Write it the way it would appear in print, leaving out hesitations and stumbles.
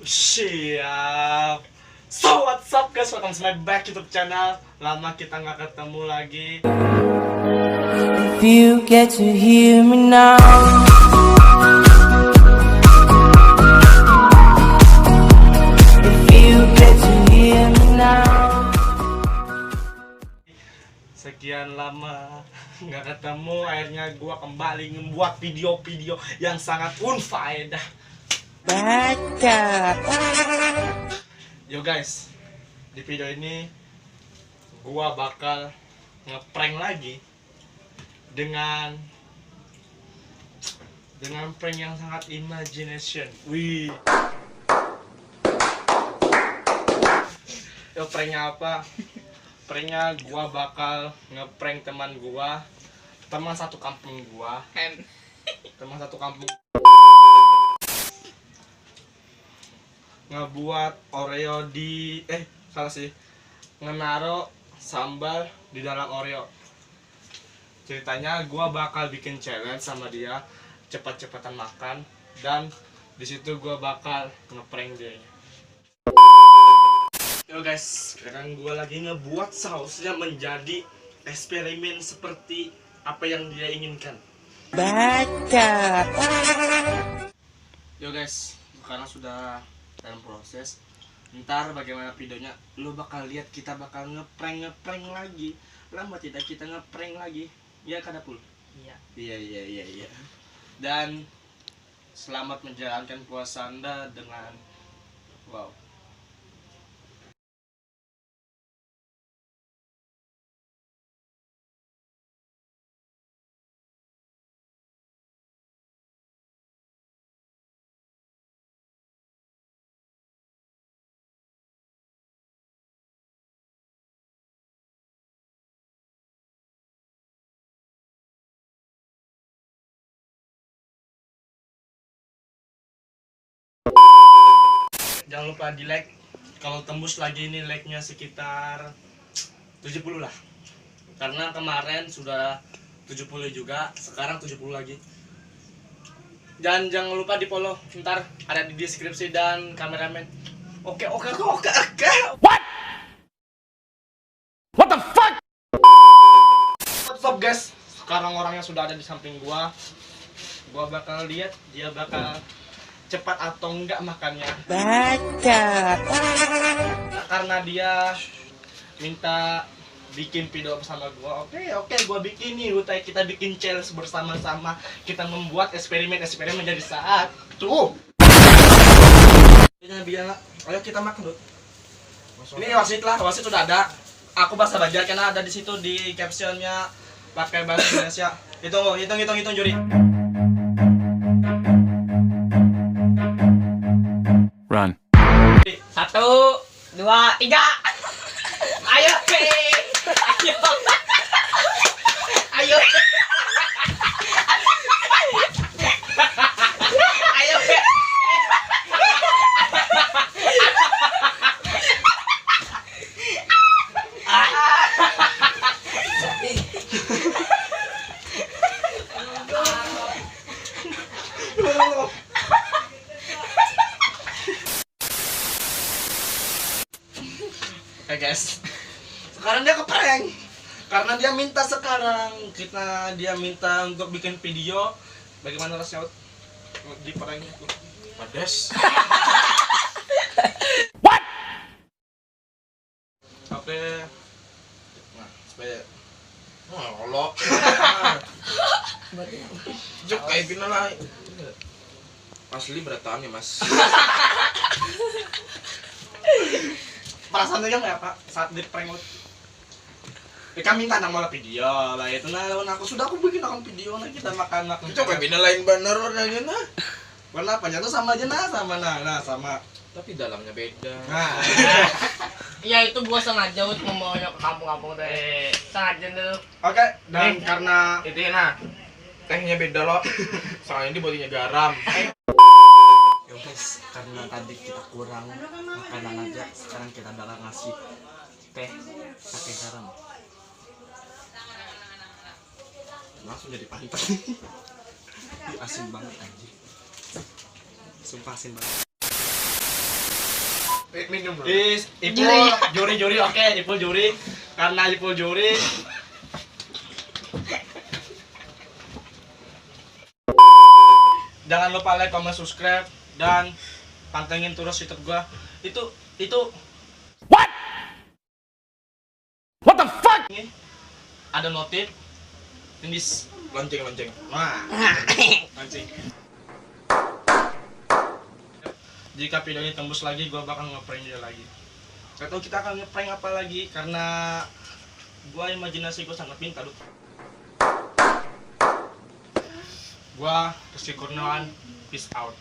Siap. So what's up guys, welcome to my back YouTube channel. Lama kita nggak ketemu lagi. If you get to hear me now, if you get to hear me now. Sekian lama nggak ketemu, akhirnya gua kembali membuat video-video yang sangat unfaedah. Baca. Yo guys, di video ini gua bakal ngeprank lagi dengan prank yang sangat imagination. Wih. Yo, pranknya apa? Pranknya gua bakal ngeprank teman satu kampung gua. Teman satu kampung ngebuat Oreo di salah sih, ngenaro sambal di dalam Oreo. Ceritanya gua bakal bikin challenge sama dia, cepat-cepatan makan, dan disitu gua bakal ngeprank dia. Yo guys, sekarang gua lagi ngebuat sausnya menjadi eksperimen seperti apa yang dia inginkan. Baca. Yo guys, sekarang sudah dalam proses. Ntar bagaimana videonya lo bakal lihat, kita bakal ngeprank lagi. Lama tidak kita ngeprank lagi. Ya kan Apul? Iya. Dan selamat menjalankan puasa Anda dengan wow. Jangan lupa di like. Kalau tembus lagi ini like-nya sekitar 70 lah. Karena kemarin sudah 70 juga, sekarang 70 lagi. Dan jangan lupa di follow, ntar ada di deskripsi dan kameramen. Oke. What the fuck? What's up guys? Sekarang orangnya sudah ada di samping gua. Gua bakal lihat dia bakal cepat atau enggak makannya. Baca. Karena dia minta bikin video bersama gua. Oke, gua bikin nih. Kita bikin challenge bersama-sama. Kita membuat eksperimen menjadi satu. Ayo kita makan dulu. Ini wasit sudah ada. Aku bahasa Banjar karena ada di situ di captionnya pakai bahasa Indonesia. Hitung juri. Run. 1, 2, 3. Ayo, ayo. Oke guys, sekarang dia keprank karena dia minta dia minta untuk bikin video. Bagaimana rasanya di prank itu? Pedas. What? Oke. Nah, supaya ngolok. Jok kayak gini lah. Asli beratan ya mas. Perasaannya nggak Pak saat di prank lu? Kami minta nama video lah itu lawan aku bikin akun video nah kita makan. Coba bina lain bener warnanya nah. Warna apa tuh sama aja sama. Tapi dalamnya beda. Nah. Ya itu gua sengaja buat membawanya ke kampung-kampung teh. Sengaja dulu. Oke, dan karena Itu nah. Tehnya beda loh. Soalnya ini bodinya garam. yo guys, karena tadi kita kurang makanan aja, sekarang kita bakal ngasih teh pakai garam. Langsung jadi pahit. Asin banget anjir. Sumpah asin banget. Minum dulu. Ipul juri oke, Ipul juri. Karena Ipul juri. Jangan lupa like, comment, subscribe dan pantengin terus YouTube gua. Itu What the fuck? Ini ada notif ini Lonceng. nah mancing. Jika video ini tembus lagi, gua bakal ngeprank dia lagi. Atau kita akan ngeprank apa lagi karena gua imajinasi gua sangat pintar. Gua Rizky Kurniawan, peace out.